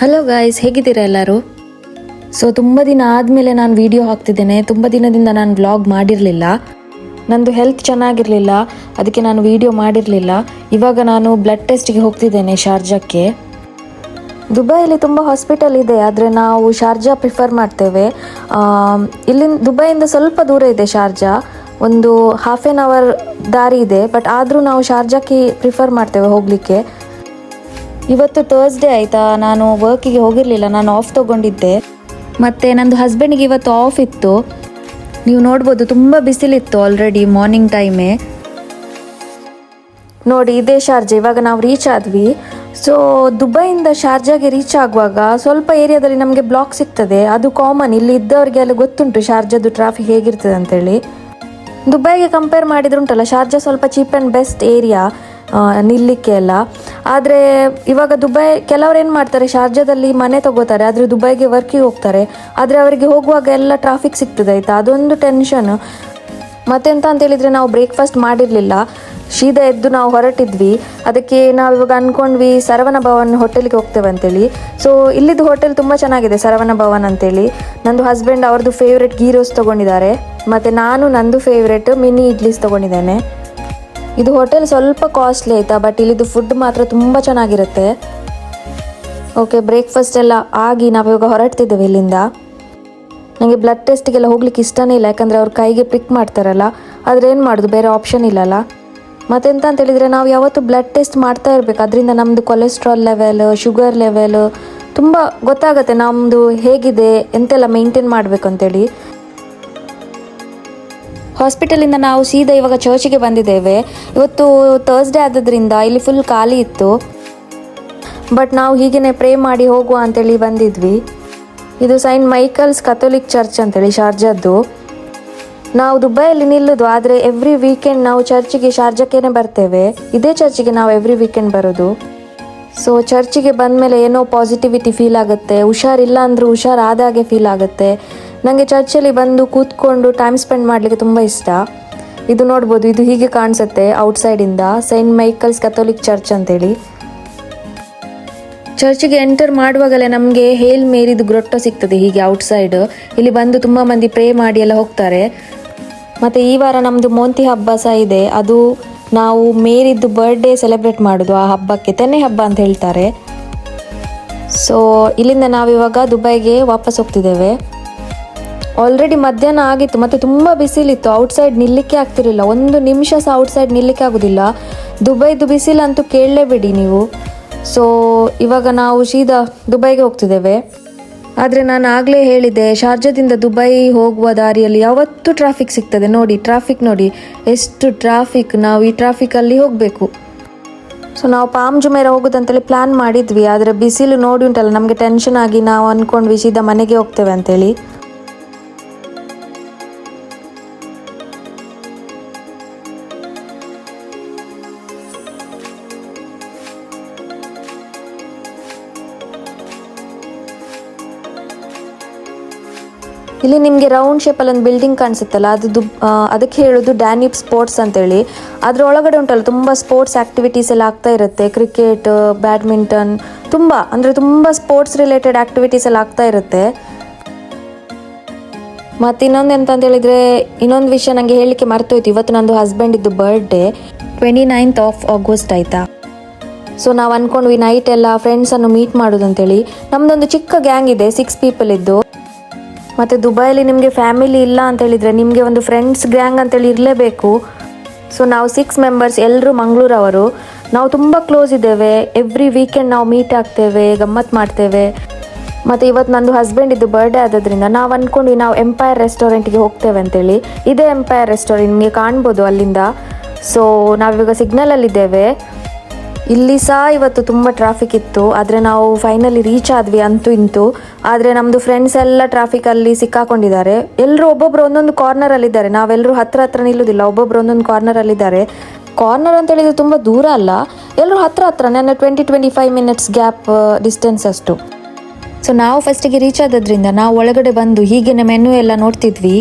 Hello guys, ಹೇಗಿದ್ದೀರಾ ಎಲ್ಲರೂ? ತುಂಬ ದಿನ ಆದಮೇಲೆ ನಾನು ವಿಡಿಯೋ ಹಾಕ್ತಿದ್ದೇನೆ. ತುಂಬ ದಿನದಿಂದ ನಾನು ವ್ಲಾಗ್ ಮಾಡಿರಲಿಲ್ಲ. ನಂದು ಹೆಲ್ತ್ ಚೆನ್ನಾಗಿರಲಿಲ್ಲ, ಅದಕ್ಕೆ ನಾನು ವಿಡಿಯೋ ಮಾಡಿರಲಿಲ್ಲ. ಇವಾಗ ನಾನು ಬ್ಲಡ್ ಟೆಸ್ಟಿಗೆ ಹೋಗ್ತಿದ್ದೇನೆ ಶಾರ್ಜಾಕ್ಕೆ. ದುಬೈಯಲ್ಲಿ ತುಂಬ ಹಾಸ್ಪಿಟಲ್ ಇದೆ, ಆದರೆ ನಾವು ಶಾರ್ಜಾ ಪ್ರಿಫರ್ ಮಾಡ್ತೇವೆ. ಇಲ್ಲಿಂದ ದುಬೈಯಿಂದ ಸ್ವಲ್ಪ ದೂರ ಇದೆ ಶಾರ್ಜಾ, ಒಂದು ಹಾಫ್ ಆನ್ ಅವರ್ ದಾರಿ ಇದೆ. ಬಟ್ ಆದರೂ ನಾವು ಶಾರ್ಜಾಕ್ಕೆ ಪ್ರಿಫರ್ ಮಾಡ್ತೇವೆ ಹೋಗಲಿಕ್ಕೆ. ಇವತ್ತು ಥರ್ಸ್ಡೇ ಆಯಿತಾ, ನಾನು ವರ್ಕಿಗೆ ಹೋಗಿರಲಿಲ್ಲ, ನಾನು ಆಫ್ ತೊಗೊಂಡಿದ್ದೆ. ಮತ್ತು ನಂದು ಹಸ್ಬೆಂಡಿಗೆ ಇವತ್ತು ಆಫ್ ಇತ್ತು. ನೀವು ನೋಡ್ಬೋದು, ತುಂಬ ಬಿಸಿಲಿತ್ತು ಆಲ್ರೆಡಿ ಮಾರ್ನಿಂಗ್ ಟೈಮೇ. ನೋಡಿ, ಇದೇ ಶಾರ್ಜಾ. ಇವಾಗ ನಾವು ರೀಚ್ ಆದ್ವಿ. ಸೊ ದುಬೈಯಿಂದ ಶಾರ್ಜಾಗೆ ರೀಚ್ ಆಗುವಾಗ ಸ್ವಲ್ಪ ಏರಿಯಾದಲ್ಲಿ ನಮಗೆ ಬ್ಲಾಕ್ ಸಿಗ್ತದೆ, ಅದು ಕಾಮನ್. ಇಲ್ಲಿ ಇದ್ದವರಿಗೆಲ್ಲ ಗೊತ್ತುಂಟು ಶಾರ್ಜಾದು ಟ್ರಾಫಿಕ್ ಹೇಗಿರ್ತದೆ ಅಂತೇಳಿ. ದುಬೈಗೆ ಕಂಪೇರ್ ಮಾಡಿದ್ರೆ ಉಂಟಲ್ಲ, ಶಾರ್ಜಾ ಸ್ವಲ್ಪ ಚೀಪ್ ಆ್ಯಂಡ್ ಬೆಸ್ಟ್ ಏರಿಯಾ ನಿಲ್ಲಕ್ಕೆ ಎಲ್ಲ. ಆದರೆ ಇವಾಗ ದುಬೈ ಕೆಲವ್ರು ಏನು ಮಾಡ್ತಾರೆ, ಶಾರ್ಜಾದಲ್ಲಿ ಮನೆ ತಗೋತಾರೆ, ಆದರೆ ದುಬೈಗೆ ವರ್ಕಿಗೆ ಹೋಗ್ತಾರೆ. ಆದರೆ ಅವರಿಗೆ ಹೋಗುವಾಗ ಎಲ್ಲ ಟ್ರಾಫಿಕ್ ಸಿಗ್ತದೆ ಆಯಿತಾ, ಅದೊಂದು ಟೆನ್ಷನ್. ಮತ್ತೆಂತ ಅಂತೇಳಿದರೆ, ನಾವು ಬ್ರೇಕ್ಫಾಸ್ಟ್ ಮಾಡಿರಲಿಲ್ಲ, ಸೀದಾ ಎದ್ದು ನಾವು ಹೊರಟಿದ್ವಿ. ಅದಕ್ಕೆ ನಾವು ಇವಾಗ ಅಂದ್ಕೊಂಡ್ವಿ ಸರವಣ ಭವನ್ ಹೋಟೆಲ್ಗೆ ಹೋಗ್ತೇವೆ ಅಂತೇಳಿ. ಸೊ ಇಲ್ಲಿದ್ದು ಹೋಟೆಲ್ ತುಂಬ ಚೆನ್ನಾಗಿದೆ, ಸರವಣ ಭವನ್ ಅಂತೇಳಿ. ನಂದು ಹಸ್ಬೆಂಡ್ ಅವ್ರದ್ದು ಫೇವ್ರೆಟ್ ಗೀ ರೋಸ್ಟ್ ತೊಗೊಂಡಿದ್ದಾರೆ, ಮತ್ತು ನಾನು ನಂದು ಫೇವ್ರೆಟ್ ಮಿನಿ ಇಡ್ಲೀಸ್ ತೊಗೊಂಡಿದ್ದೇನೆ. ಇದು ಹೋಟೆಲ್ ಸ್ವಲ್ಪ ಕಾಸ್ಟ್ಲಿ ಆಯಿತಾ, ಬಟ್ ಇಲ್ಲಿದ್ದು ಫುಡ್ ಮಾತ್ರ ತುಂಬ ಚೆನ್ನಾಗಿರುತ್ತೆ. ಓಕೆ, ಬ್ರೇಕ್ಫಾಸ್ಟ್ ಎಲ್ಲ ಆಗಿ ನಾವಿವಾಗ ಹೊರಡ್ತಿದ್ದೇವೆ ಇಲ್ಲಿಂದ. ನನಗೆ ಬ್ಲಡ್ ಟೆಸ್ಟಿಗೆಲ್ಲ ಹೋಗ್ಲಿಕ್ಕೆ ಇಷ್ಟನೇ ಇಲ್ಲ, ಯಾಕಂದರೆ ಅವ್ರ ಕೈಗೆ ಪ್ರಿಕ್ ಮಾಡ್ತಾರಲ್ಲ. ಆದರೆ ಏನು ಮಾಡೋದು, ಬೇರೆ ಆಪ್ಷನ್ ಇಲ್ಲಲ್ಲ. ಮತ್ತೆಂತ ಅಂತೇಳಿದರೆ, ನಾವು ಯಾವತ್ತೂ ಬ್ಲಡ್ ಟೆಸ್ಟ್ ಮಾಡ್ತಾ ಇರಬೇಕು. ಅದರಿಂದ ನಮ್ಮದು ಕೊಲೆಸ್ಟ್ರಾಲ್ ಲೆವೆಲ್, ಶುಗರ್ ಲೆವೆಲ್ ತುಂಬ ಗೊತ್ತಾಗುತ್ತೆ, ನಮ್ಮದು ಹೇಗಿದೆ, ಎಂತೆಲ್ಲ ಮೇಂಟೈನ್ ಮಾಡಬೇಕು ಅಂತೇಳಿ. ಹಾಸ್ಪಿಟಲಿಂದ ನಾವು ಸೀದಾ ಇವಾಗ ಚರ್ಚಿಗೆ ಬಂದಿದ್ದೇವೆ. ಇವತ್ತು ಥರ್ಸ್ಡೇ ಆದದ್ರಿಂದ ಇಲ್ಲಿ ಫುಲ್ ಖಾಲಿ ಇತ್ತು. ಬಟ್ ನಾವು ಹೀಗೇ ಪ್ರೇ ಮಾಡಿ ಹೋಗುವ ಅಂತೇಳಿ ಬಂದಿದ್ವಿ. ಇದು ಸೈಂಟ್ ಮೈಕಲ್ಸ್ ಕಥೋಲಿಕ್ ಚರ್ಚ್ ಅಂತೇಳಿ ಶಾರ್ಜಾದ್ದು. ನಾವು ದುಬೈಯಲ್ಲಿ ನಿಲ್ಲೋದು, ಆದರೆ ಎವ್ರಿ ವೀಕೆಂಡ್ ನಾವು ಚರ್ಚಿಗೆ ಶಾರ್ಜಾಕ್ಕೇನೆ ಬರ್ತೇವೆ. ಇದೇ ಚರ್ಚಿಗೆ ನಾವು ಎವ್ರಿ ವೀಕೆಂಡ್ ಬರೋದು. ಸೊ ಚರ್ಚಿಗೆ ಬಂದಮೇಲೆ ಏನೋ ಪಾಸಿಟಿವಿಟಿ ಫೀಲ್ ಆಗುತ್ತೆ, ಹುಷಾರಿಲ್ಲ ಅಂದರೂ ಹುಷಾರಾದಾಗೆ ಫೀಲ್ ಆಗುತ್ತೆ. ನನಗೆ ಚರ್ಚಲ್ಲಿ ಬಂದು ಕೂತ್ಕೊಂಡು ಟೈಮ್ ಸ್ಪೆಂಡ್ ಮಾಡಲಿಕ್ಕೆ ತುಂಬ ಇಷ್ಟ. ಇದು ನೋಡ್ಬೋದು, ಇದು ಹೀಗೆ ಕಾಣಿಸುತ್ತೆ ಔಟ್ಸೈಡಿಂದ, ಸೈಂಟ್ ಮೈಕಲ್ಸ್ ಕಥೋಲಿಕ್ ಚರ್ಚ್ ಅಂತೇಳಿ. ಚರ್ಚಿಗೆ ಎಂಟರ್ ಮಾಡುವಾಗಲೇ ನಮಗೆ ಹೇಲ್ ಮೇರಿದು ಗ್ರೊಟ್ಟೋ ಸಿಗ್ತದೆ ಹೀಗೆ ಔಟ್ಸೈಡ್. ಇಲ್ಲಿ ಬಂದು ತುಂಬ ಮಂದಿ ಪ್ರೇ ಮಾಡಿ ಎಲ್ಲ ಹೋಗ್ತಾರೆ. ಮತ್ತು ಈ ವಾರ ನಮ್ಮದು ಮೋಂತಿ ಹಬ್ಬ ಸಹ ಇದೆ. ಅದು ನಾವು ಮೇರಿದ್ದು ಬರ್ಡೇ ಸೆಲೆಬ್ರೇಟ್ ಮಾಡೋದು, ಆ ಹಬ್ಬಕ್ಕೆ ತೆನೆ ಹಬ್ಬ ಅಂತ ಹೇಳ್ತಾರೆ. ಸೊ ಇಲ್ಲಿಂದ ನಾವಿವಾಗ ದುಬೈಗೆ ವಾಪಸ್ ಹೋಗ್ತಿದ್ದೇವೆ. ಆಲ್ರೆಡಿ ಮಧ್ಯಾಹ್ನ ಆಗಿತ್ತು, ಮತ್ತು ತುಂಬ ಬಿಸಿಲಿತ್ತು. ಔಟ್ಸೈಡ್ ನಿಲ್ಲಕ್ಕೆ ಆಗ್ತಿರಲಿಲ್ಲ, ಒಂದು ನಿಮಿಷ ಸಹ ಔಟ್ಸೈಡ್ ನಿಲ್ಲಕ್ಕೆ ಆಗೋದಿಲ್ಲ. ದುಬೈದು ಬಿಸಿಲಂತೂ ಕೇಳಲೇಬೇಡಿ ನೀವು. ಸೊ ಇವಾಗ ನಾವು ಸೀದಾ ದುಬೈಗೆ ಹೋಗ್ತಿದ್ದೇವೆ. ಆದರೆ ನಾನು ಆಗಲೇ ಹೇಳಿದೆ, ಶಾರ್ಜಾದಿಂದ ದುಬೈ ಹೋಗುವ ದಾರಿಯಲ್ಲಿ ಯಾವತ್ತೂ ಟ್ರಾಫಿಕ್ ಸಿಗ್ತದೆ. ನೋಡಿ ಟ್ರಾಫಿಕ್, ನೋಡಿ ಎಷ್ಟು ಟ್ರಾಫಿಕ್. ನಾವು ಈ ಟ್ರಾಫಿಕಲ್ಲಿ ಹೋಗಬೇಕು. ಸೊ ನಾವು ಪಾಮ್ ಜುಮೇರಾ ಹೋಗೋದಂತೇಳಿ ಪ್ಲ್ಯಾನ್ ಮಾಡಿದ್ವಿ, ಆದರೆ ಬಿಸಿಲು ನೋಡಿ ಉಂಟಲ್ಲ, ನಮಗೆ ಟೆನ್ಷನ್ ಆಗಿ ನಾವು ಅಂದ್ಕೊಂಡ್ವಿ ಸೀದಾ ಮನೆಗೆ ಹೋಗ್ತೇವೆ ಅಂತೇಳಿ. ಇಲ್ಲಿ ನಿಮಗೆ ರೌಂಡ್ ಶೇಪಲ್ಲಿ ಒಂದು ಬಿಲ್ಡಿಂಗ್ ಕಾಣಿಸುತ್ತಲ್ಲ, ಅದು ಅದಕ್ಕೆ ಹೇಳೋದು ಡ್ಯಾನ್ಯೂಬ್ ಸ್ಪೋರ್ಟ್ಸ್ ಅಂತೇಳಿ. ಅದರ ಒಳಗಡೆ ಉಂಟಲ್ಲ ತುಂಬ ಸ್ಪೋರ್ಟ್ಸ್ ಆ್ಯಕ್ಟಿವಿಟೀಸ್ ಎಲ್ಲ ಆಗ್ತಾ ಇರುತ್ತೆ. ಕ್ರಿಕೆಟ್, ಬ್ಯಾಡ್ಮಿಂಟನ್, ತುಂಬ ಸ್ಪೋರ್ಟ್ಸ್ ರಿಲೇಟೆಡ್ ಆ್ಯಕ್ಟಿವಿಟೀಸ್ ಎಲ್ಲ ಆಗ್ತಾ ಇರುತ್ತೆ. ಮತ್ತು ಇನ್ನೊಂದು ಎಂತ ಅಂತ ಹೇಳಿದರೆ, ಇನ್ನೊಂದು ವಿಷಯ ನನಗೆ ಹೇಳಲಿಕ್ಕೆ ಮರ್ತೋಯ್ತು. ಇವತ್ತು ನಂದು ಹಸ್ಬೆಂಡಿದ್ದು ಬರ್ಡೇ 29th of August ಆಯಿತಾ. ಸೊ ನಾವು ಅಂದ್ಕೊಂಡ್ವಿ ನೈಟ್ ಎಲ್ಲ ಫ್ರೆಂಡ್ಸನ್ನು ಮೀಟ್ ಮಾಡೋದಂತೇಳಿ. ನಮ್ಮದೊಂದು ಚಿಕ್ಕ ಗ್ಯಾಂಗ್ ಇದೆ, 6 people ಇದ್ದು. ಮತ್ತು ದುಬೈಯಲ್ಲಿ ನಿಮಗೆ ಫ್ಯಾಮಿಲಿ ಇಲ್ಲ ಅಂತೇಳಿದರೆ ನಿಮಗೆ ಒಂದು ಫ್ರೆಂಡ್ಸ್ ಗ್ಯಾಂಗ್ ಅಂತೇಳಿ ಇರಲೇಬೇಕು. ಸೊ ನಾವು 6 members, ಎಲ್ಲರೂ ಮಂಗಳೂರವರು. ನಾವು ತುಂಬ ಕ್ಲೋಸ್ ಇದ್ದೇವೆ. ಎವ್ರಿ ವೀಕೆಂಡ್ ನಾವು ಮೀಟ್ ಆಗ್ತೇವೆ, ಗಮ್ಮತ್ತು ಮಾಡ್ತೇವೆ. ಮತ್ತು ಇವತ್ತು ನಂದು ಹಸ್ಬೆಂಡಿದ್ದು ಬರ್ಡೇ ಆದದ್ರಿಂದ ನಾವು ಅಂದ್ಕೊಂಡ್ವಿ ನಾವು ಎಂಪೈರ್ ರೆಸ್ಟೋರೆಂಟ್ಗೆ ಹೋಗ್ತೇವೆ ಅಂತೇಳಿ. ಇದೇ ಎಂಪೈರ್ ರೆಸ್ಟೋರೆಂಟ್, ನಿಮಗೆ ಕಾಣ್ಬೋದು ಅಲ್ಲಿಂದ. ಸೊ ನಾವಿವಾಗ ಸಿಗ್ನಲಲ್ಲಿದ್ದೇವೆ. ಇಲ್ಲಿ ಸಹ ಇವತ್ತು ತುಂಬ ಟ್ರಾಫಿಕ್ ಇತ್ತು, ಆದರೆ ನಾವು ಫೈನಲಿ ರೀಚ್ ಆದ್ವಿ ಅಂತೂ ಇಂತೂ. ಆದರೆ ನಮ್ಮದು ಫ್ರೆಂಡ್ಸ್ ಎಲ್ಲ ಟ್ರಾಫಿಕಲ್ಲಿ ಸಿಕ್ಕಾಕೊಂಡಿದ್ದಾರೆ. ಎಲ್ಲರೂ ಒಬ್ಬೊಬ್ಬರು ಒಂದೊಂದು ಕಾರ್ನರಲ್ಲಿದ್ದಾರೆ. ನಾವೆಲ್ಲರೂ ಹತ್ರ ನಿಲ್ಲೋದಿಲ್ಲ, ಒಬ್ಬೊಬ್ಬರು ಒಂದೊಂದು ಕಾರ್ನರಲ್ಲಿದ್ದಾರೆ. ಕಾರ್ನರ್ ಅಂತ ಹೇಳಿದರೆ ತುಂಬ ದೂರ ಅಲ್ಲ, ಎಲ್ಲರೂ ಹತ್ರ ನನ್ನ 20-25 minutes ಗ್ಯಾಪ್ ಡಿಸ್ಟೆನ್ಸ್ ಅಷ್ಟು. ಸೊ ನಾವು ಫಸ್ಟಿಗೆ ರೀಚ್ ಆದದ್ರಿಂದ ನಾವು ಒಳಗಡೆ ಬಂದು ಹೀಗೇನೆ ಮೆನು ಎಲ್ಲ ನೋಡ್ತಿದ್ವಿ.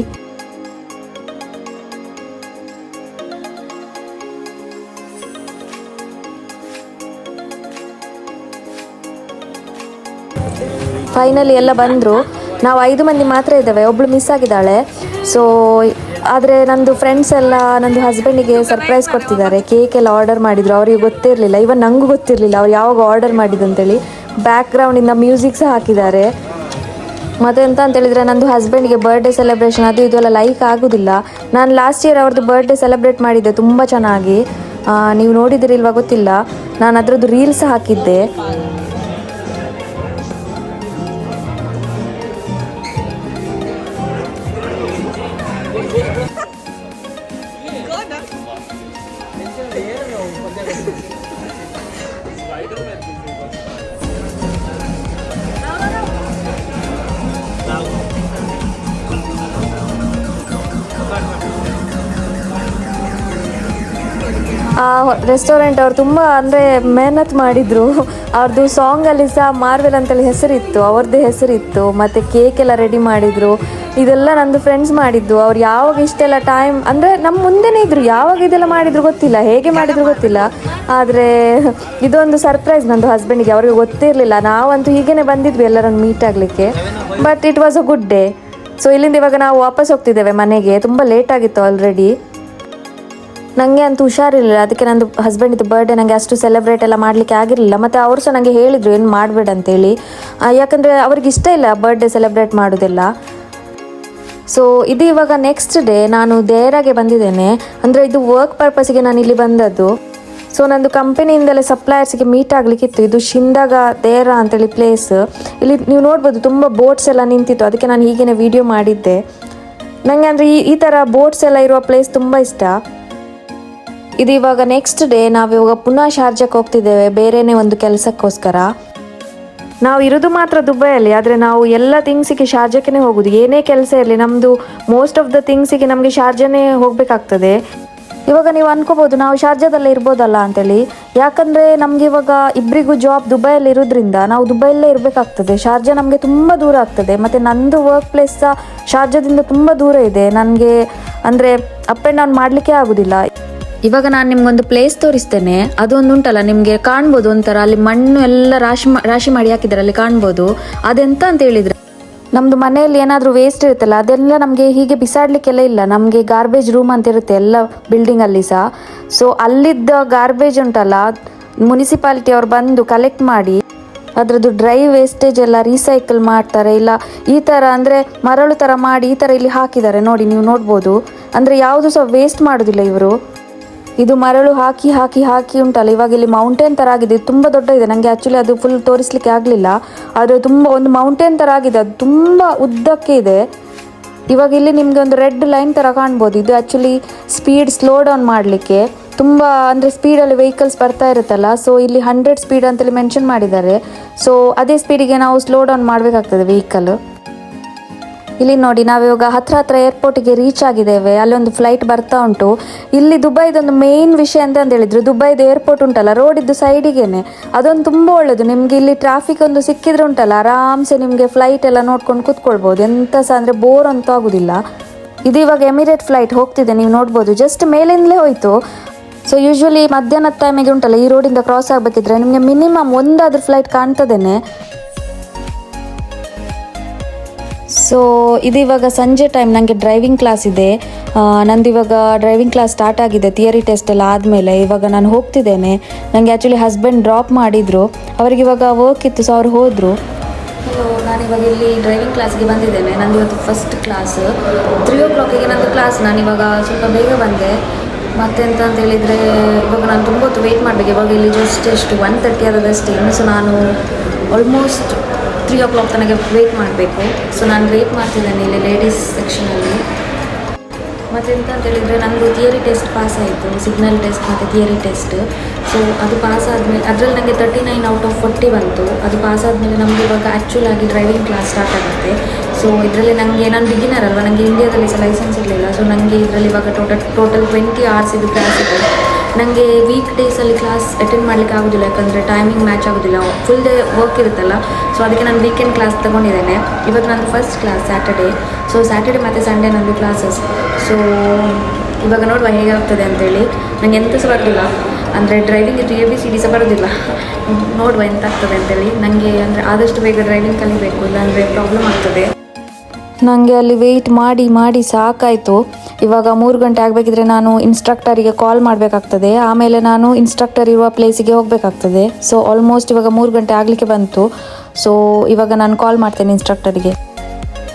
ಫೈನಲಿ ಎಲ್ಲ ಬಂದರು. ನಾವು 5 ಮಂದಿ ಮಾತ್ರ ಇದ್ದೇವೆ, ಒಬ್ಬಳು ಮಿಸ್ ಆಗಿದ್ದಾಳೆ. ಸೊ ಆದರೆ ನಂದು ಫ್ರೆಂಡ್ಸ್ ಎಲ್ಲ ನಂದು ಹಸ್ಬೆಂಡಿಗೆ ಸರ್ಪ್ರೈಸ್ ಕೊಡ್ತಿದ್ದಾರೆ. ಕೇಕ್ ಎಲ್ಲ ಆರ್ಡರ್ ಮಾಡಿದರು, ಅವರಿಗೆ ಗೊತ್ತೇ ಇರಲಿಲ್ಲ, ಇವನ್ ನನಗೂ ಗೊತ್ತಿರಲಿಲ್ಲ ಅವ್ರು ಯಾವಾಗ ಆರ್ಡರ್ ಮಾಡಿದಂತೇಳಿ. ಬ್ಯಾಕ್ಗ್ರೌಂಡಿಂದ ಮ್ಯೂಸಿಕ್ ಸಹ ಹಾಕಿದ್ದಾರೆ. ಮತ್ತು ಎಂತ ಅಂತೇಳಿದರೆ ನಂದು ಹಸ್ಬೆಂಡಿಗೆ ಬರ್ಡೇ ಸೆಲೆಬ್ರೇಷನ್ ಅದು ಇದೆಲ್ಲ ಲೈಕ್ ಆಗೋದಿಲ್ಲ. ನಾನು ಲಾಸ್ಟ್ ಇಯರ್ ಅವ್ರದ್ದು ಬರ್ಡೇ ಸೆಲೆಬ್ರೇಟ್ ಮಾಡಿದ್ದೆ ತುಂಬ ಚೆನ್ನಾಗಿ. ನೀವು ನೋಡಿದಿರಿಲ್ವಾ ಗೊತ್ತಿಲ್ಲ, ನಾನು ಅದರದ್ದು ರೀಲ್ಸ್ ಹಾಕಿದ್ದೆ. ಆ ರೆಸ್ಟೋರೆಂಟ್ ಅವ್ರು ತುಂಬ ಅಂದರೆ ಮೆಹನತ್ ಮಾಡಿದರು. ಅವ್ರದ್ದು ಸಾಂಗಲ್ಲಿ ಸಹ ಮಾರ್ವೆಲ್ ಅಂತೇಳಿ ಹೆಸರಿತ್ತು, ಅವ್ರದ್ದೇ ಹೆಸರಿತ್ತು. ಮತ್ತು ಕೇಕ್ ಎಲ್ಲ ರೆಡಿ ಮಾಡಿದರು. ಇದೆಲ್ಲ ನಂದು ಫ್ರೆಂಡ್ಸ್ ಮಾಡಿದ್ದು. ಅವ್ರು ಯಾವಾಗ ಇಷ್ಟೆಲ್ಲ ಟೈಮ್ ಅಂದರೆ ನಮ್ಮ ಮುಂದೆನೇ ಇದ್ದರು, ಯಾವಾಗ ಇದೆಲ್ಲ ಮಾಡಿದ್ರು ಗೊತ್ತಿಲ್ಲ, ಹೇಗೆ ಮಾಡಿದ್ರು ಗೊತ್ತಿಲ್ಲ. ಆದರೆ ಇದೊಂದು ಸರ್ಪ್ರೈಸ್ ನಂದು ಹಸ್ಬೆಂಡಿಗೆ, ಅವ್ರಿಗೆ ಗೊತ್ತಿರಲಿಲ್ಲ. ನಾವಂತೂ ಹೀಗೇ ಬಂದಿದ್ವಿ ಎಲ್ಲರನ್ನು ಮೀಟ್ ಆಗಲಿಕ್ಕೆ. But it was a good day. So ಇಲ್ಲಿಂದ ಇವಾಗ ನಾವು ವಾಪಸ್ ಹೋಗ್ತಿದ್ದೇವೆ ಮನೆಗೆ. ತುಂಬ ಲೇಟ್ ಆಗಿತ್ತು ಆಲ್ರೆಡಿ. ನನಗೆ ಅಂತೂ ಹುಷಾರಿರಲಿಲ್ಲ, ಅದಕ್ಕೆ ನಂದು ಹಸ್ಬೆಂಡಿದ್ದು ಬರ್ಡೇ ನನಗೆ ಅಷ್ಟು ಸೆಲೆಬ್ರೇಟ್ ಎಲ್ಲ ಮಾಡಲಿಕ್ಕೆ ಆಗಿರಲಿಲ್ಲ. ಮತ್ತು ಅವರು ಸಹ ನನಗೆ ಹೇಳಿದರು ಏನು ಮಾಡಬೇಡ ಅಂತೇಳಿ, ಯಾಕಂದರೆ ಅವ್ರಿಗೆ ಇಷ್ಟ ಇಲ್ಲ ಬರ್ಡೇ ಸೆಲೆಬ್ರೇಟ್ ಮಾಡೋದೆಲ್ಲ. ಸೊ ಇದು ಇವಾಗ ನೆಕ್ಸ್ಟ್ ಡೇ ನಾನು ದೇರಾಗೆ ಬಂದಿದ್ದೇನೆ. ಅಂದರೆ ಇದು ವರ್ಕ್ ಪರ್ಪಸ್ಗೆ ನಾನು ಇಲ್ಲಿ ಬಂದದ್ದು. ಸೊ ನಂದು ಕಂಪನಿಯಿಂದಲೇ ಸಪ್ಲೈಯರ್ಸ್ಗೆ ಮೀಟ್ ಆಗಲಿಕ್ಕಿತ್ತು. ಇದು ಶಿಂದಾಗ ದೇರ ಅಂತೇಳಿ ಪ್ಲೇಸ್. ಇಲ್ಲಿ ನೀವು ನೋಡ್ಬೋದು ತುಂಬ ಬೋಟ್ಸ್ ಎಲ್ಲ ನಿಂತಿತ್ತು, ಅದಕ್ಕೆ ನಾನು ಹೀಗೇ ವಿಡಿಯೋ ಮಾಡಿದ್ದೆ. ನನಗೆ ಅಂದರೆ ಈ ಥರ ಬೋಟ್ಸ್ ಎಲ್ಲ ಇರುವ ಪ್ಲೇಸ್ ತುಂಬ ಇಷ್ಟ. ಇದು ಇವಾಗ ನೆಕ್ಸ್ಟ್ ಡೇ ನಾವಿವಾಗ ಪುನಃ ಶಾರ್ಜಾಕ್ಕೆ ಹೋಗ್ತಿದ್ದೇವೆ, ಬೇರೆಯೇ ಒಂದು ಕೆಲಸಕ್ಕೋಸ್ಕರ. ನಾವು ಇರೋದು ಮಾತ್ರ ದುಬೈಯಲ್ಲಿ, ಆದರೆ ನಾವು ಎಲ್ಲ ಥಿಂಗ್ಸಿಗೆ ಶಾರ್ಜಾಕ್ಕೆ ಹೋಗೋದು. ಏನೇ ಕೆಲಸ ಇರಲಿ, ನಮ್ಮದು ಮೋಸ್ಟ್ ಆಫ್ ದ ಥಿಂಗ್ಸಿಗೆ ನಮಗೆ ಶಾರ್ಜಾನೇ ಹೋಗಬೇಕಾಗ್ತದೆ. ಇವಾಗ ನೀವು ಅನ್ಕೋಬೋದು ನಾವು ಶಾರ್ಜಾದಲ್ಲೇ ಇರ್ಬೋದಲ್ಲ ಅಂತೇಳಿ. ಯಾಕಂದರೆ ನಮಗೆ ಇವಾಗ ಇಬ್ಬರಿಗೂ ಜಾಬ್ ದುಬೈಯಲ್ಲಿ ಇರೋದ್ರಿಂದ ನಾವು ದುಬೈಯಲ್ಲೇ ಇರಬೇಕಾಗ್ತದೆ. ಶಾರ್ಜಾ ನಮಗೆ ತುಂಬ ದೂರ ಆಗ್ತದೆ. ಮತ್ತು ನಂದು ವರ್ಕ್ ಪ್ಲೇಸ್ ಸಹ ಶಾರ್ಜಾದಿಂದ ತುಂಬ ದೂರ ಇದೆ. ನನಗೆ ಅಂದರೆ ಅಪ್ ಆ್ಯಂಡ್ ಡೌನ್ ಮಾಡಲಿಕ್ಕೆ ಆಗೋದಿಲ್ಲ. ಇವಾಗ ನಾನು ನಿಮ್ಗೊಂದು ಪ್ಲೇಸ್ ತೋರಿಸ್ತೇನೆ. ಅದೊಂದು ಉಂಟಲ್ಲ, ನಿಮಗೆ ಕಾಣ್ಬೋದು ಒಂಥರ ಅಲ್ಲಿ ಮಣ್ಣು ಎಲ್ಲ ರಾಶಿ ಮಾಡಿ ಹಾಕಿದ್ದಾರೆ, ಅಲ್ಲಿ ಕಾಣ್ಬೋದು. ಅದೆಂತ ಅಂತ ಹೇಳಿದರೆ, ನಮ್ಮದು ಮನೆಯಲ್ಲಿ ಏನಾದರೂ ವೇಸ್ಟ್ ಇರುತ್ತಲ್ಲ ಅದೆಲ್ಲ ನಮಗೆ ಹೀಗೆ ಬಿಸಾಡಲಿಕ್ಕೆಲ್ಲ ಇಲ್ಲ. ನಮಗೆ ಗಾರ್ಬೇಜ್ ರೂಮ್ ಅಂತ ಇರುತ್ತೆ ಎಲ್ಲ ಬಿಲ್ಡಿಂಗಲ್ಲಿ ಸಹ. ಸೊ ಅಲ್ಲಿದ್ದ ಗಾರ್ಬೇಜ್ ಉಂಟಲ್ಲ, ಮುನಿಸಿಪಾಲಿಟಿ ಅವ್ರು ಬಂದು ಕಲೆಕ್ಟ್ ಮಾಡಿ ಅದರದ್ದು ಡ್ರೈ ವೇಸ್ಟೇಜ್ ಎಲ್ಲ ರೀಸೈಕಲ್ ಮಾಡ್ತಾರೆ. ಇಲ್ಲ ಈ ಥರ ಅಂದರೆ ಮರಳು ಥರ ಮಾಡಿ ಈ ಥರ ಇಲ್ಲಿ ಹಾಕಿದ್ದಾರೆ ನೋಡಿ, ನೀವು ನೋಡ್ಬೋದು. ಅಂದರೆ ಯಾವುದು ಸಹ ವೇಸ್ಟ್ ಮಾಡೋದಿಲ್ಲ ಇವರು. ಇದು ಮರಳು ಹಾಕಿ ಹಾಕಿ ಹಾಕಿ ಉಂಟಲ್ಲ, ಇವಾಗ ಇಲ್ಲಿ ಮೌಂಟೇನ್ ಥರ ಆಗಿದೆ. ಇದು ತುಂಬ ದೊಡ್ಡ ಇದೆ. ನನಗೆ ಆ್ಯಕ್ಚುಲಿ ಅದು ಫುಲ್ ತೋರಿಸ್ಲಿಕ್ಕೆ ಆಗಲಿಲ್ಲ, ಆದರೆ ತುಂಬ ಒಂದು ಮೌಂಟೇನ್ ಥರ ಆಗಿದೆ. ಅದು ತುಂಬ ಉದ್ದಕ್ಕೆ ಇದೆ. ಇವಾಗ ಇಲ್ಲಿ ನಿಮಗೆ ಒಂದು ರೆಡ್ ಲೈನ್ ಥರ ಕಾಣ್ಬೋದು. ಇದು ಆ್ಯಕ್ಚುಲಿ ಸ್ಪೀಡ್ ಸ್ಲೋ ಡೌನ್ ಮಾಡಲಿಕ್ಕೆ. ತುಂಬ ಅಂದರೆ ಸ್ಪೀಡಲ್ಲಿ ವೆಹಿಕಲ್ಸ್ ಬರ್ತಾ ಇರುತ್ತಲ್ಲ, ಸೊ ಇಲ್ಲಿ 100 ಸ್ಪೀಡ್ ಅಂತೇಳಿ ಮೆನ್ಷನ್ ಮಾಡಿದ್ದಾರೆ. ಸೊ ಅದೇ ಸ್ಪೀಡಿಗೆ ನಾವು ಸ್ಲೋ ಡೌನ್ ಮಾಡಬೇಕಾಗ್ತದೆ ವೆಹಿಕಲ್. ಇಲ್ಲಿ ನೋಡಿ, ನಾವಿವಾಗ ಹತ್ರ ಏರ್ಪೋರ್ಟಿಗೆ ರೀಚ್ ಆಗಿದ್ದೇವೆ. ಅಲ್ಲೊಂದು ಫ್ಲೈಟ್ ಬರ್ತಾ ಉಂಟು. ಇಲ್ಲಿ ದುಬೈದೊಂದು ಮೇನ್ ವಿಷಯ ಅಂತ ಹೇಳಿದ್ರು, ದುಬೈದು ಏರ್ಪೋರ್ಟ್ ಉಂಟಲ್ಲ ರೋಡಿದ್ದು ಸೈಡಿಗೇನೆ, ಅದೊಂದು ತುಂಬ ಒಳ್ಳೆಯದು. ನಿಮಗೆ ಇಲ್ಲಿ ಟ್ರಾಫಿಕ್ ಒಂದು ಸಿಕ್ಕಿದ್ರೆ ಉಂಟಲ್ಲ, ಆರಾಮ್ಸೆ ನಿಮಗೆ ಫ್ಲೈಟ್ ಎಲ್ಲ ನೋಡ್ಕೊಂಡು ಕೂತ್ಕೊಳ್ಬೋದು. ಎಂತ ಸಹ ಅಂದರೆ ಬೋರ್ ಅಂತೂ ಆಗೋದಿಲ್ಲ. ಇದು ಇವಾಗ ಎಮಿರೇಟ್ ಫ್ಲೈಟ್ ಹೋಗ್ತಿದೆ, ನೀವು ನೋಡ್ಬೋದು. ಜಸ್ಟ್ ಮೇಲಿಂದಲೇ ಹೋಯಿತು. ಸೊ ಯೂಶ್ವಲಿ ಮಧ್ಯಾಹ್ನದ ಟೈಮಿಗೆ ಉಂಟಲ್ಲ, ಈ ರೋಡಿಂದ ಕ್ರಾಸ್ ಆಗಬೇಕಿದ್ರೆ ನಿಮಗೆ ಮಿನಿಮಮ್ ಒಂದಾದ್ರೂ ಫ್ಲೈಟ್ ಕಾಣ್ತದೇನೆ. ಸೊ ಇದು ಇವಾಗ ಸಂಜೆ ಟೈಮ್, ನನಗೆ ಡ್ರೈವಿಂಗ್ ಕ್ಲಾಸ್ ಇದೆ. ನಂದು ಇವಾಗ ಡ್ರೈವಿಂಗ್ ಕ್ಲಾಸ್ ಸ್ಟಾರ್ಟ್ ಆಗಿದೆ. ಥಿಯರಿ ಟೆಸ್ಟ್ ಎಲ್ಲ ಆದಮೇಲೆ ಇವಾಗ ನಾನು ಹೋಗ್ತಿದ್ದೇನೆ. ನನಗೆ ಆ್ಯಕ್ಚುಲಿ ಹಸ್ಬೆಂಡ್ ಡ್ರಾಪ್ ಮಾಡಿದರು, ಅವ್ರಿಗೆ ಇವಾಗ ವರ್ಕ್ ಇತ್ತು, ಸೊ ಅವ್ರು ಹೋದರು. ಸೊ ನಾನಿವಾಗ ಇಲ್ಲಿ ಡ್ರೈವಿಂಗ್ ಕ್ಲಾಸ್ಗೆ ಬಂದಿದ್ದೇನೆ. ನಂದು ಇವತ್ತು ಫಸ್ಟ್ ಕ್ಲಾಸ್. 3 o'clock ನಂದು ಕ್ಲಾಸ್. ನಾನಿವಾಗ ಸ್ವಲ್ಪ ಬೇಗ ಬಂದೆ. ಮತ್ತೆಂತ ಅಂತ ಹೇಳಿದರೆ, ಇವಾಗ ನಾನು ತುಂಬ ಹೊತ್ತು ವೆಯ್ಟ್ ಮಾಡಬೇಕು. ಇವಾಗ ಇಲ್ಲಿ ಎಷ್ಟು 1:30 ಆದದಷ್ಟೇ. ಸೊ ನಾನು ಆಲ್ಮೋಸ್ಟ್ 3 o'clock ತನಕ ವೆಯ್ಟ್ ಮಾಡಬೇಕು. ಸೊ ನಾನು ವೆಯ್ಟ್ ಮಾಡ್ತಿದ್ದೇನೆ ಇಲ್ಲಿ ಲೇಡೀಸ್ ಸೆಕ್ಷನಲ್ಲಿ. ಮತ್ತೆಂತ ಅಂತ ಹೇಳಿದರೆ, ನಂದು ಥಿಯರಿ ಟೆಸ್ಟ್ ಪಾಸ್ ಆಯಿತು, ಸಿಗ್ನಲ್ ಟೆಸ್ಟ್ ಮತ್ತು ಥಿಯರಿ ಟೆಸ್ಟ್. ಸೊ ಅದು ಪಾಸ್ ಆದಮೇಲೆ ಅದರಲ್ಲಿ ನನಗೆ 39 out of 40 ಬಂತು. ಅದು ಪಾಸ್ ಆದಮೇಲೆ ನಮಗೆ ಇವಾಗ ಆ್ಯಕ್ಚುಲ್ ಆಗಿ ಡ್ರೈವಿಂಗ್ ಕ್ಲಾಸ್ ಸ್ಟಾರ್ಟ್ ಆಗುತ್ತೆ. ಸೊ ಇದರಲ್ಲಿ ನಾನು ಬಿಗಿನರ್ ಅಲ್ವಾ, ನನಗೆ ಇಂಡಿಯಾದಲ್ಲಿ ಸಹ ಲೈಸೆನ್ಸ್ ಇರಲಿಲ್ಲ. ಸೊ ನನಗೆ ಇದರಲ್ಲಿ ಇವಾಗ ಟೋಟಲ್ 20 hours ಇದು ಕ್ಲಾಸ್ ಇದೆ. ನನಗೆ ವೀಕ್ ಡೇಸಲ್ಲಿ ಕ್ಲಾಸ್ ಅಟೆಂಡ್ ಮಾಡಲಿಕ್ಕೆ ಆಗೋದಿಲ್ಲ, ಯಾಕಂದರೆ ಟೈಮಿಂಗ್ ಮ್ಯಾಚ್ ಆಗೋದಿಲ್ಲ, ಫುಲ್ ಡೇ ವರ್ಕ್ ಇರುತ್ತಲ್ಲ. ಸೊ ಅದಕ್ಕೆ ನಾನು ವೀಕೆಂಡ್ ಕ್ಲಾಸ್ ತೊಗೊಂಡಿದ್ದೇನೆ. ಇವತ್ತು ನಂದು first class Saturday. So Saturday ಮತ್ತು ಸಂಡೇ ನಂದು ಕ್ಲಾಸಸ್. ಸೊ ಇವಾಗ ನೋಡುವ ಹೇಗೆ ಆಗ್ತದೆ ಅಂತೇಳಿ. ನನಗೆ ಎಂತ ಸಹ ಬರಲಿಲ್ಲ. ಅಂದರೆ ಡ್ರೈವಿಂಗ್ ABCD ಸಹ ಬರೋದಿಲ್ಲ. ನೋಡುವ ಎಂತ ಆಗ್ತದೆ ಅಂತೇಳಿ. ನನಗೆ ಅಂದರೆ ಆದಷ್ಟು ಬೇಗ ಡ್ರೈವಿಂಗ್ ಕಲಿಬೇಕು, ಇಲ್ಲಾಂದರೆ ಪ್ರಾಬ್ಲಮ್ ಆಗ್ತದೆ. ನನಗೆ ಅಲ್ಲಿ ವೆಯ್ಟ್ ಮಾಡಿ ಮಾಡಿ ಸಾಕಾಯಿತು. ಇವಾಗ 3 ಗಂಟೆ ಆಗಬೇಕಿದ್ರೆ ನಾನು ಇನ್ಸ್ಟ್ರಕ್ಟರಿಗೆ ಕಾಲ್ ಮಾಡಬೇಕಾಗ್ತದೆ, ಆಮೇಲೆ ನಾನು ಇನ್ಸ್ಟ್ರಕ್ಟರ್ ಇರುವ ಪ್ಲೇಸಿಗೆ ಹೋಗಬೇಕಾಗ್ತದೆ. ಸೊ ಆಲ್ಮೋಸ್ಟ್ ಇವಾಗ 3 ಗಂಟೆ ಆಗಲಿಕ್ಕೆ ಬಂತು. ಸೊ ಇವಾಗ ನಾನು ಕಾಲ್ ಮಾಡ್ತೇನೆ ಇನ್ಸ್ಟ್ರಕ್ಟರಿಗೆ.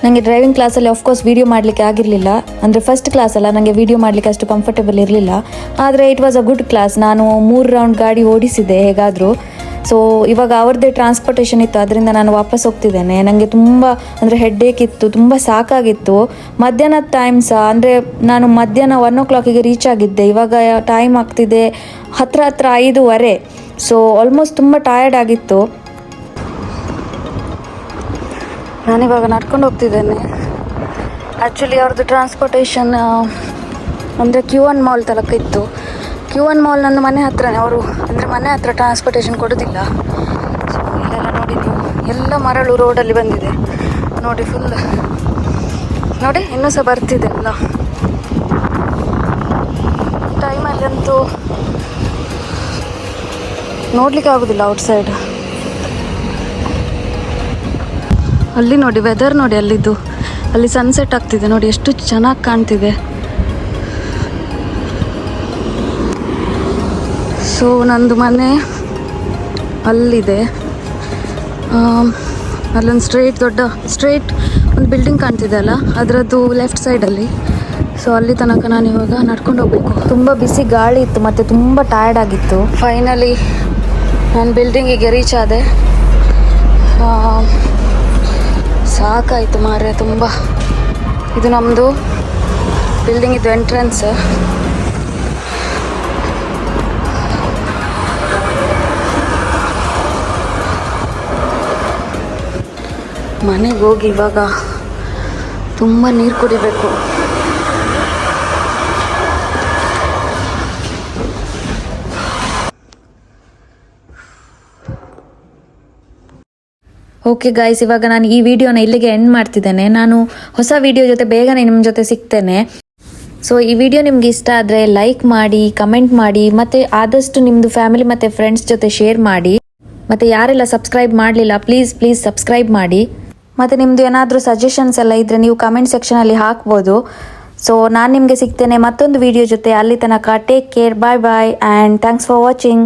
ನನಗೆ ಡ್ರೈವಿಂಗ್ ಕ್ಲಾಸಲ್ಲಿ ಆಫ್ಕೋರ್ಸ್ ವೀಡಿಯೋ ಮಾಡಲಿಕ್ಕೆ ಆಗಿರಲಿಲ್ಲ, ಅಂದರೆ ಫಸ್ಟ್ ಕ್ಲಾಸ್ ಅಲ್ಲ, ನನಗೆ ವೀಡಿಯೋ ಮಾಡಲಿಕ್ಕೆ ಅಷ್ಟು ಕಂಫರ್ಟೇಬಲ್ ಇರಲಿಲ್ಲ. ಆದರೆ it was a good class. ನಾನು 3 ರೌಂಡ್ ಗಾಡಿ ಓಡಿಸಿದ್ದೆ ಹೇಗಾದರೂ. ಸೊ ಇವಾಗ ಅವ್ರದ್ದೇ ಟ್ರಾನ್ಸ್ಪೋರ್ಟೇಷನ್ ಇತ್ತು, ಅದರಿಂದ ನಾನು ವಾಪಸ್ ಹೋಗ್ತಿದ್ದೇನೆ. ನನಗೆ ತುಂಬ ಅಂದರೆ ಹೆಡ್ಡೇಕ್ ಇತ್ತು, ತುಂಬ ಸಾಕಾಗಿತ್ತು. ಮಧ್ಯಾಹ್ನದ ಟೈಮ್ ಸಹ, ಅಂದರೆ ನಾನು ಮಧ್ಯಾಹ್ನ 1 o'clock ರೀಚ್ ಆಗಿದ್ದೆ. ಇವಾಗ ಟೈಮ್ ಆಗ್ತಿದೆ ಹತ್ರ 5:15. ಸೊ ಆಲ್ಮೋಸ್ಟ್ ತುಂಬ ಟಯರ್ಡ್ ಆಗಿತ್ತು. ನಾನಿವಾಗ ನಡ್ಕೊಂಡು ಹೋಗ್ತಿದ್ದೇನೆ. ಆ್ಯಕ್ಚುಲಿ ಅವ್ರದ್ದು ಟ್ರಾನ್ಸ್ಪೋರ್ಟೇಷನ್ ಅಂದರೆ Q1 ಮಾಲ್ ತನಕ ಇತ್ತು. Q1 ಮಾಲ್ ನನ್ನ ಮನೆ ಹತ್ರನೇ. ಅವರು ಅಂದರೆ ಮನೆ ಹತ್ರ ಟ್ರಾನ್ಸ್ಪೋರ್ಟೇಷನ್ ಕೊಡೋದಿಲ್ಲ. ಸೊ ಇಲ್ಲೆಲ್ಲ ನೋಡಿ ನೀವು, ಎಲ್ಲ ಮರಳು ರೋಡಲ್ಲಿ ಬಂದಿದೆ ನೋಡಿ, ಫುಲ್ ನೋಡಿ ಇನ್ನೂ ಸಹ ಬರ್ತಿದೆ ಎಲ್ಲ. ಟೈಮಲ್ಲಂತೂ ನೋಡಲಿಕ್ಕೆ ಆಗೋದಿಲ್ಲ ಔಟ್ಸೈಡ್. ಅಲ್ಲಿ ನೋಡಿ ವೆದರ್ ನೋಡಿ, ಅಲ್ಲಿದ್ದು ಅಲ್ಲಿ ಸನ್ಸೆಟ್ ಆಗ್ತಿದೆ ನೋಡಿ, ಎಷ್ಟು ಚೆನ್ನಾಗಿ ಕಾಣ್ತಿದೆ. ಸೊ ನಂದು ಮನೆ ಅಲ್ಲಿದೆ. ಅಲ್ಲೊಂದು ದೊಡ್ಡ ಸ್ಟ್ರೇಟ್ ಒಂದು ಬಿಲ್ಡಿಂಗ್ ಕಾಣ್ತಿದೆ ಅಲ್ಲ, ಅದರದ್ದು ಲೆಫ್ಟ್ ಸೈಡಲ್ಲಿ. ಸೊ ಅಲ್ಲಿ ತನಕ ನಾನು ಇವಾಗ ನಡ್ಕೊಂಡು ಹೋಗಬೇಕು. ತುಂಬ ಬಿಸಿ ಗಾಳಿ ಇತ್ತು ಮತ್ತು ತುಂಬ ಟಯರ್ಡ್ ಆಗಿತ್ತು. ಫೈನಲಿ ನಾನು ಬಿಲ್ಡಿಂಗಿಗೆ ರೀಚ್ ಆದೆ. ಸಾಕಾಯಿತು ಮಾರ್ರೆ ತುಂಬ. ಇದು ನಮ್ಮದು ಬಿಲ್ಡಿಂಗ್, ಇದು ಎಂಟ್ರೆನ್ಸ್. ಮನೆಗೆ ಹೋಗಿ ಇವಾಗ ತುಂಬ ನೀರು ಕುಡಿಬೇಕು. ಓಕೆ ಗೈಸ್, ಇವಾಗ ನಾನು ಈ ವಿಡಿಯೋನ ಇಲ್ಲಿಗೆ ಎಂಡ್ ಮಾಡ್ತಿದ್ದೇನೆ. ನಾನು ಹೊಸ ವಿಡಿಯೋ ಜೊತೆ ಬೇಗನೆ ನಿಮ್ಮ ಜೊತೆ ಸಿಗ್ತೇನೆ. ಸೊ ಈ ವಿಡಿಯೋ ನಿಮ್ಗೆ ಇಷ್ಟ ಆದರೆ ಲೈಕ್ ಮಾಡಿ, ಕಮೆಂಟ್ ಮಾಡಿ, ಮತ್ತು ಆದಷ್ಟು ನಿಮ್ಮದು ಫ್ಯಾಮಿಲಿ ಮತ್ತು ಫ್ರೆಂಡ್ಸ್ ಜೊತೆ ಶೇರ್ ಮಾಡಿ. ಮತ್ತು ಯಾರೆಲ್ಲ ಸಬ್ಸ್ಕ್ರೈಬ್ ಮಾಡಲಿಲ್ಲ ಪ್ಲೀಸ್ ಸಬ್ಸ್ಕ್ರೈಬ್ ಮಾಡಿ. ಮತ್ತು ನಿಮ್ಮದು ಏನಾದರೂ ಸಜೆಷನ್ಸ್ ಎಲ್ಲ ಇದ್ದರೆ ನೀವು ಕಮೆಂಟ್ ಸೆಕ್ಷನಲ್ಲಿ ಹಾಕ್ಬೋದು. ಸೊ ನಾನು ನಿಮಗೆ ಸಿಗ್ತೇನೆ ಮತ್ತೊಂದು ವಿಡಿಯೋ ಜೊತೆ. ಅಲ್ಲಿ ತನಕ take care, bye and thanks for watching.